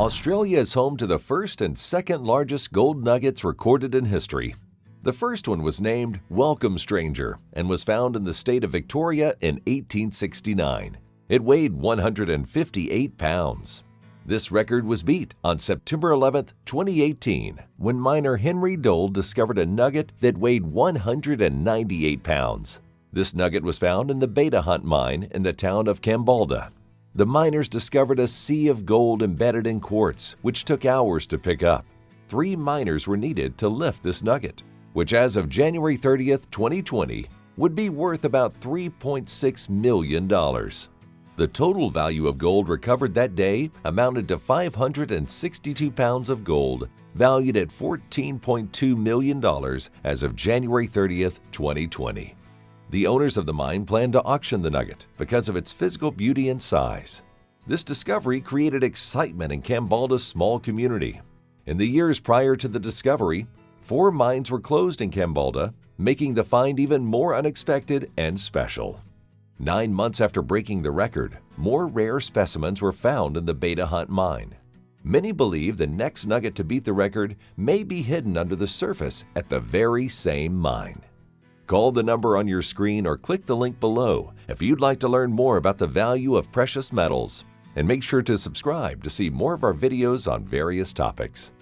Australia is home to the first and second largest gold nuggets recorded in history. The first one was named Welcome Stranger and was found in the state of Victoria in 1869. It weighed 158 pounds. This record was beat on September 11, 2018, when miner Henry Dole discovered a nugget that weighed 198 pounds. This nugget was found in the Beta Hunt mine in the town of Kambalda. The miners discovered a sea of gold embedded in quartz, which took hours to pick up. 3 miners were needed to lift this nugget, which as of January 30, 2020, would be worth about $3.6 million. The total value of gold recovered that day amounted to 562 pounds of gold, valued at $14.2 million as of January 30, 2020. The owners of the mine plan to auction the nugget because of its physical beauty and size. This discovery created excitement in Kambalda's small community. In the years prior to the discovery, 4 mines were closed in Kambalda, making the find even more unexpected and special. 9 months after breaking the record, more rare specimens were found in the Beta Hunt mine. Many believe the next nugget to beat the record may be hidden under the surface at the very same mine. Call the number on your screen or click the link below if you'd like to learn more about the value of precious metals. And make sure to subscribe to see more of our videos on various topics.